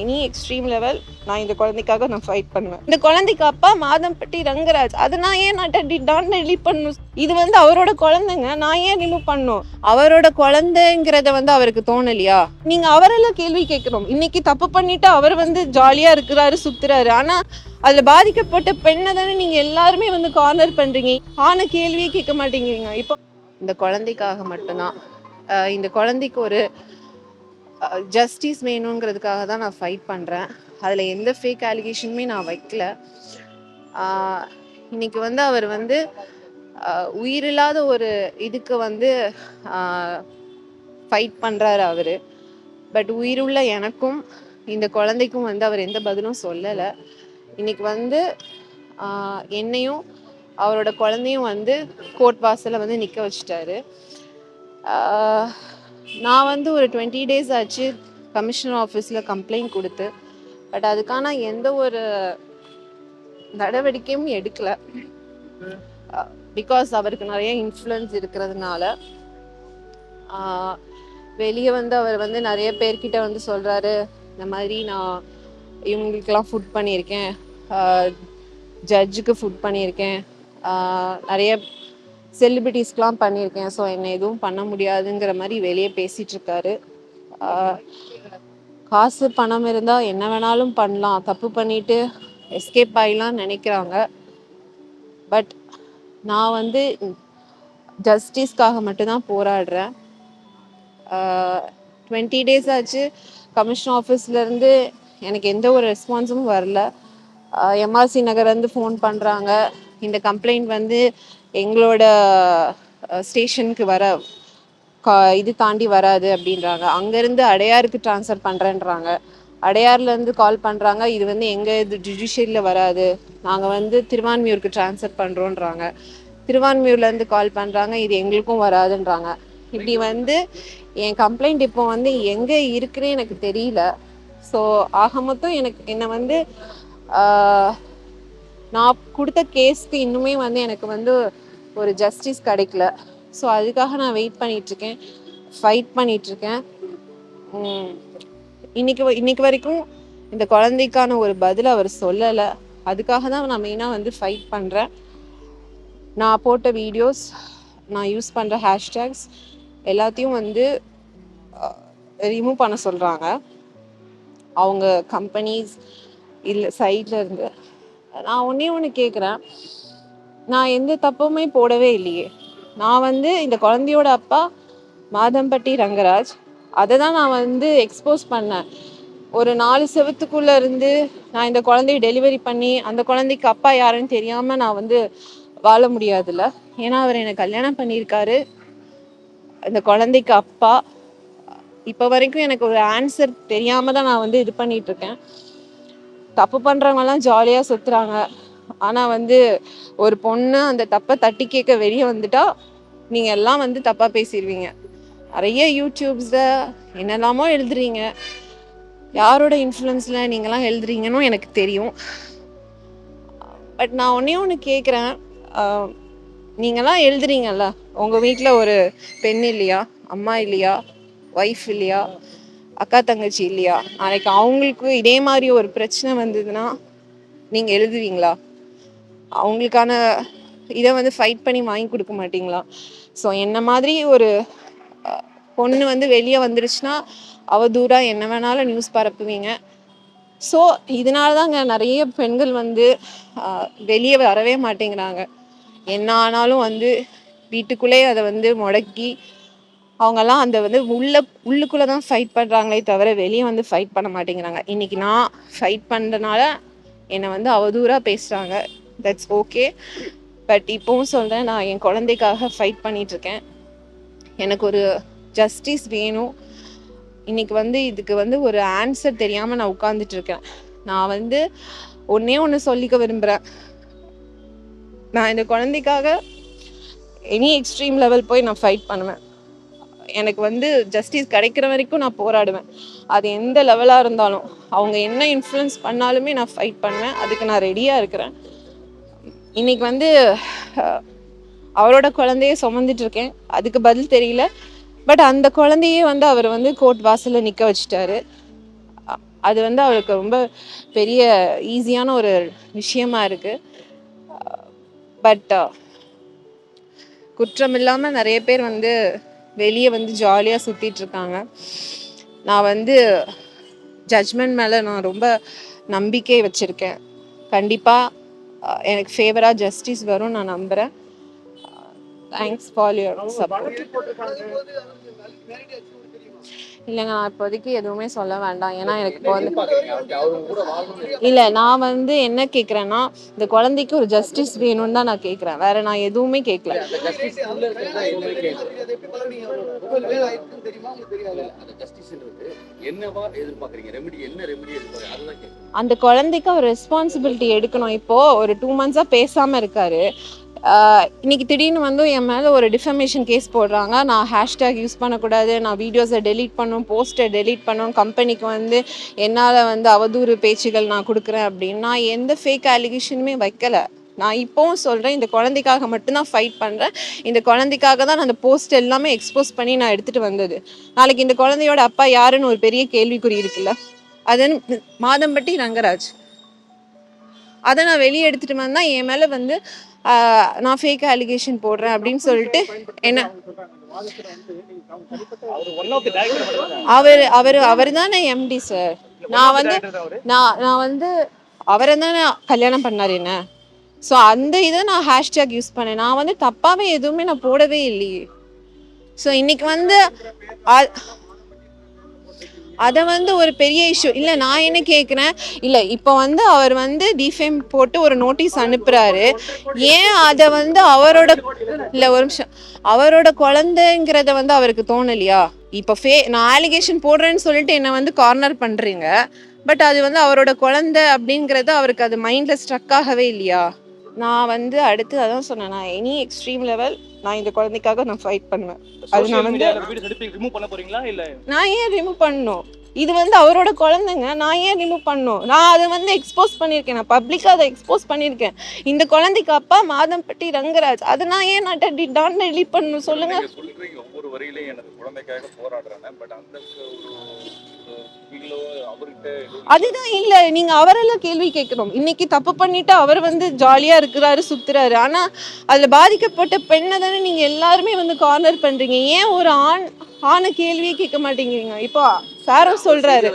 Any extreme level நான் இந்த குழந்தைக்காக நான் ஃபைட் பண்ணுவேன். இந்த குழந்தைக்கு அப்பா மாதம்பட்டி ரங்கராஜ். அதை நான் ஏன் நான் ரிலீவ் பண்ணணும்? இது வந்து அவரோட குழந்தைங்க, நான் ஏன் ரிமூவ் பண்ணணும்? அவரோட குழந்தைங்கிறத வந்து அவருக்கு தோணலையா? நீங்க அவரெல்லாம் கேள்வி கேட்கணும். இன்னைக்கு தப்பு பண்ணிட்டு அவர் வந்து ஜாலியா இருக்கிறாரு, சுத்துறாரு. ஆனா அதுல பாதிக்கப்பட்ட பெண்ணை தானே நீங்க எல்லாருமே வந்து கார்னர் பண்றீங்க. ஆன கேள்வியே கேட்க மாட்டேங்கிறீங்க. இப்போ இந்த குழந்தைக்காக மட்டும்தான், இந்த குழந்தைக்கு ஒரு ஜஸ்டிஸ் வேணுங்கிறதுக்காக தான் நான் ஃபைட் பண்ணுறேன். அதில் எந்த ஃபேக் அலிகேஷனுமே நான் வைக்கல. இன்னைக்கு வந்து அவர் வந்து உயிரில்லாத ஒரு இதுக்கு வந்து ஃபைட் பண்ணுறாரு அவர். பட் உயிருள்ள எனக்கும் இந்த குழந்தைக்கும் வந்து அவர் எந்த பதிலும் சொல்லலை. இன்னைக்கு வந்து என்னையும் அவரோட குழந்தையும் வந்து கோர்ட் வாசலில் வந்து நிற்க வச்சுட்டாரு. நான் வந்து ஒரு 20 days ஆச்சு கமிஷனர் ஆஃபீஸில் கம்ப்ளைண்ட் கொடுத்து. பட் அதுக்கான எந்த ஒரு நடவடிக்கையும் எடுக்கல. பிகாஸ் அவருக்கு நிறைய இன்ஃப்ளூயன்ஸ் இருக்கிறதுனால வெளியே வந்து அவர் வந்து நிறைய பேர்கிட்ட வந்து சொல்கிறாரு, இந்த மாதிரி நான் இவங்களுக்கெல்லாம் ஃபுட் பண்ணியிருக்கேன், ஜட்ஜுக்கு ஃபுட் பண்ணியிருக்கேன், நிறைய செலிபிரிட்டிஸ்க்கெலாம் பண்ணியிருக்கேன், ஸோ என்னை எதுவும் பண்ண முடியாதுங்கிற மாதிரி வெளியே பேசிகிட்டு இருக்காரு. காசு பணம் இருந்தால் என்ன வேணாலும் பண்ணலாம், தப்பு பண்ணிட்டு எஸ்கேப் ஆகிலாம் நினைக்கிறாங்க. பட் நான் வந்து ஜஸ்டிஸ்க்காக மட்டும்தான் போராடுறேன். 20 days ஆச்சு கமிஷன் ஆஃபீஸ்லேருந்து எனக்கு எந்த ஒரு ரெஸ்பான்ஸும் வரல. எம்ஆர்சி நகர்லேருந்து ஃபோன் பண்ணுறாங்க, இந்த கம்ப்ளைண்ட் வந்து எங்களோட ஸ்டேஷனுக்கு இது தாண்டி வராது அப்படின்றாங்க. அங்கேருந்து அடையாருக்கு ட்ரான்ஸ்ஃபர் பண்ணுறேன்றாங்க. அடையார்லேருந்து கால் பண்ணுறாங்க, இது வந்து எங்கள் இது ஜுடிஷியரியில் வராது, நாங்கள் வந்து திருவான்மியூருக்கு ட்ரான்ஸ்ஃபர் பண்ணுறோன்றாங்க. திருவான்மியூர்லேருந்து கால் பண்ணுறாங்க, இது எங்களுக்கும் வராதுன்றாங்க. இப்படி வந்து என் கம்ப்ளைண்ட் இப்போ வந்து எங்கே இருக்குன்னு எனக்கு தெரியல. ஸோ ஆக மொத்தம் என்னை வந்து நான் கொடுத்த கேஸ்க்கு இன்னுமே வந்து எனக்கு வந்து ஒரு ஜஸ்டிஸ் கிடைக்கல. ஸோ அதுக்காக நான் வெயிட் பண்ணிகிட்ருக்கேன், ஃபைட் பண்ணிகிட்ருக்கேன். இன்னைக்கு வரைக்கும் இந்த குழந்தைக்கான ஒரு பதில் அவர் சொல்லலை. அதுக்காக தான் நான் மெயினாக வந்து ஃபைட் பண்ணுறேன். நான் போட்ட வீடியோஸ், நான் யூஸ் பண்ணுற ஹேஷ்டேக்ஸ் எல்லாத்தையும் வந்து ரிமூவ் பண்ண சொல்கிறாங்க அவங்க கம்பெனிஸ் இல்லை சைடில் இருந்து. நான் ஒன்று கேட்குறேன், நான் எந்த தப்புமே போடவே இல்லையே. நான் வந்து இந்த குழந்தையோட அப்பா மாதம்பட்டி ரங்கராஜ், அதை தான் நான் வந்து எக்ஸ்போஸ் பண்ணேன். ஒரு 4 செவத்துக்குள்ளே இருந்து நான் இந்த குழந்தைய டெலிவரி பண்ணி அந்த குழந்தைக்கு அப்பா யாருன்னு தெரியாமல் நான் வந்து வாழ முடியாதுல்ல. ஏன்னா அவர் என்னை கல்யாணம் பண்ணியிருக்காரு, இந்த குழந்தைக்கு அப்பா. இப்போ வரைக்கும் எனக்கு ஒரு ஆன்சர் தெரியாமல் தான் நான் வந்து இது பண்ணிகிட்ருக்கேன். தப்பு பண்ணுறவங்கலாம் ஜாலியாக சுற்றுறாங்க. ஆனால் வந்து ஒரு பொண்ணு அந்த தப்பை தட்டி கேட்க வெளியே வந்துட்டா நீங்கள் எல்லாம் வந்து தப்பாக பேசிடுவீங்க. நிறைய யூடியூப்ஸில் என்னெல்லாமோ எழுதுறீங்க, யாரோட இன்ஃப்ளூயன்ஸில் நீங்களாம் எழுதுறீங்கன்னு எனக்கு தெரியும். பட் நான் ஒன்று கேட்குறேன், நீங்களாம் எழுதுறீங்கல்ல, உங்கள் வீட்டில் ஒரு பெண் இல்லையா, அம்மா இல்லையா, ஒய்ஃப் இல்லையா, அக்கா தங்கச்சி இல்லையா? நாளைக்கு அவங்களுக்கு இதே மாதிரி ஒரு பிரச்சனை வந்ததுன்னா நீங்கள் எழுதுவீங்களா? அவங்களுக்கான இதை வந்து ஃபைட் பண்ணி வாங்கி கொடுக்க மாட்டிங்களா? ஸோ என்ன மாதிரி ஒரு பொண்ணு வந்து வெளியே வந்துருச்சுன்னா அவதூறாக என்ன வேணாலும் நியூஸ் பரப்புவீங்க. ஸோ இதனால தாங்க நிறைய பெண்கள் வந்து வெளியே வரவே மாட்டேங்கிறாங்க. என்ன ஆனாலும் வந்து வீட்டுக்குள்ளேயே அதை வந்து முடக்கி அவங்கெல்லாம் அந்த வந்து உள்ளுக்குள்ளே தான் ஃபைட் பண்ணுறாங்களே தவிர வெளியே வந்து ஃபைட் பண்ண மாட்டேங்கிறாங்க. இன்றைக்கி நான் ஃபைட் பண்ணுறதுனால என்னை வந்து அவதூறாக பேசுகிறாங்க, தட்ஸ் ஓகே. பட் இப்போவும் சொல்கிறேன், நான் என் குழந்தைக்காக ஃபைட் பண்ணிகிட்ருக்கேன். எனக்கு ஒரு ஜஸ்டிஸ் வேணும். இன்றைக்கி வந்து இதுக்கு வந்து ஒரு ஆன்சர் தெரியாமல் நான் உட்காந்துட்ருக்கேன். நான் வந்து ஒன்று சொல்லிக்க விரும்புகிறேன், நான் இந்த குழந்தைக்காக எனி எக்ஸ்ட்ரீம் லெவல் போய் நான் ஃபைட் பண்ணுவேன். எனக்கு வந்து ஜஸ்டிஸ் கிடைக்கிற வரைக்கும் நான் போராடுவேன். அது எந்த லெவலாக இருந்தாலும், அவங்க என்ன இன்ஃப்ளூயன்ஸ் பண்ணாலுமே நான் ஃபைட் பண்ணுவேன். அதுக்கு நான் ரெடியாக இருக்கிறேன். இன்றைக்கி வந்து அவரோட குழந்தைய சுமந்துட்டுருக்கேன், அதுக்கு பதில் தெரியல. பட் அந்த குழந்தையே வந்து அவர் வந்து கோர்ட் வாசலில் நிற்க வச்சுட்டாரு. அது வந்து அவளுக்கு ரொம்ப பெரிய ஈஸியான ஒரு விஷயமா இருக்குது. பட் குற்றம் இல்லாமல் நிறைய பேர் வந்து வெளியே வந்து ஜாலியாக சுற்றிட்டு இருக்காங்க. நான் வந்து ஜட்ஜ்மெண்ட் மேலே நான் ரொம்ப நம்பிக்கை வச்சுருக்கேன். கண்டிப்பாக எனக்கு ஃபேவராக ஜஸ்டிஸ் வரும் நான் நம்புகிறேன். Thanks for your support. இல்லைங்க, நான் இப்போதைக்கு எதுவுமே சொல்ல வேண்டாம். ஏன்னா எனக்கு இப்போ வந்து இல்லை, நான் வந்து என்ன கேட்குறேன்னா இந்த குழந்தைக்கு ஒரு ஜஸ்டிஸ் வேணும்னு தான் நான் கேட்குறேன். வேற நான் எதுவுமே கேட்கல. அந்த குழந்தைக்கு அவர் ரெஸ்பான்சிபிலிட்டி எடுக்கணும். இப்போ ஒரு 2 months பேசாம இருக்காரு. இன்னைக்கு திடீர்னு வந்து என் மேலே ஒரு டிஃபமேஷன் கேஸ் போடுறாங்க. நான் ஹேஷ்டேக் யூஸ் பண்ணக்கூடாது, நான் வீடியோஸை டெலீட் பண்ணணும், போஸ்ட்டை டெலீட் பண்ணணும், கம்பெனிக்கு வந்து என்னால் வந்து அவதூறு பேச்சுகள் நான் கொடுக்குறேன் அப்படின்னு. நான் எந்த ஃபேக் அலிகேஷனுமே வைக்கலை. நான் இப்போவும் சொல்கிறேன், இந்த குழந்தைக்காக மட்டும்தான் ஃபைட் பண்ணுறேன். இந்த குழந்தைக்காக தான் நான் அந்த போஸ்ட் எல்லாமே எக்ஸ்போஸ் பண்ணி நான் எடுத்துகிட்டு வந்தது. நாளைக்கு இந்த குழந்தையோட அப்பா யாருன்னு ஒரு பெரிய கேள்விக்குறி இருக்குல்ல, அது மாதம்பட்டி ரங்கராஜ். அதை நான் வெளியே எடுத்துகிட்டு வந்தால் என் மேலே வந்து நான் ஃபேக் அலிகேஷன் போடுறேன் அப்படின்னு சொல்லிட்டு என்ன அவர் தானே எம்டி சார். நான் வந்து அவரை தானே கல்யாணம் பண்ணார் என்ன. ஸோ அந்த இதை நான் ஹேஷ்டேக் யூஸ் பண்ணேன். நான் வந்து தப்பாகவே எதுவுமே நான் போடவே இல்லையே. ஸோ இன்னைக்கு வந்து அதை வந்து ஒரு பெரிய இஷ்யூ இல்லை. நான் என்ன கேட்குறேன், இல்லை இப்போ வந்து அவர் வந்து டிஃபேம் போட்டு ஒரு நோட்டீஸ் அனுப்புகிறாரு. ஏன் அதை வந்து அவரோட இல்லை ஒரு நிமிஷம் அவரோட குழந்தைங்கிறத வந்து அவருக்கு தோணலையா? இப்போ நான் அலிகேஷன் போடுறேன்னு சொல்லிட்டு என்னை வந்து கார்னர் பண்ணுறீங்க. பட் அது வந்து அவரோட குழந்தை அப்படிங்கிறது அவருக்கு அது மைண்டில் ஸ்ட்ரக் ஆகவே இல்லையா? நான் வந்து அடுத்து அதான் சொன்னேன், நான் எனி எக்ஸ்ட்ரீம் லெவல் நான் இந்த குழந்தைக்காக நான் ஃபைட் பண்ணுவேன். அது நான் வந்து நான் ஏன் ரிமூவ் பண்ணணும்? இது வந்து அவரோட குழந்தைங்க, நான் ஏன் ரிமூவ் பண்ணணும்? நான் அதை வந்து எக்ஸ்போஸ் பண்ணியிருக்கேன், நான் பப்ளிக்காக அதை எக்ஸ்போஸ் பண்ணியிருக்கேன். இந்த குழந்தைக்கு அப்பா மாதம்பட்டி ரங்கராஜ், அதை நான் ஏன் நான் டெலீட் பண்ணணும் சொல்லுங்க. ஒவ்வொரு வரியிலையும் எனக்கு குழந்தைக்காக போராடுறேன். பட் அந்த அதுதான் இல்ல, நீங்க அவரெல்லாம் கேள்வி கேட்கணும். இன்னைக்கு தப்பு பண்ணிட்டு அவர் வந்து ஜாலியா இருக்கிறாரு, சுத்துறாரு. ஆனா அதுல பாதிக்கப்பட்ட பெண்ணை தானே நீங்க எல்லாருமே வந்து கார்னர் பண்றீங்க. ஏன் ஒரு ஆணை கேள்வியே கேட்க மாட்டேங்கிறீங்க? இப்போ சாரும் சொல்றாரு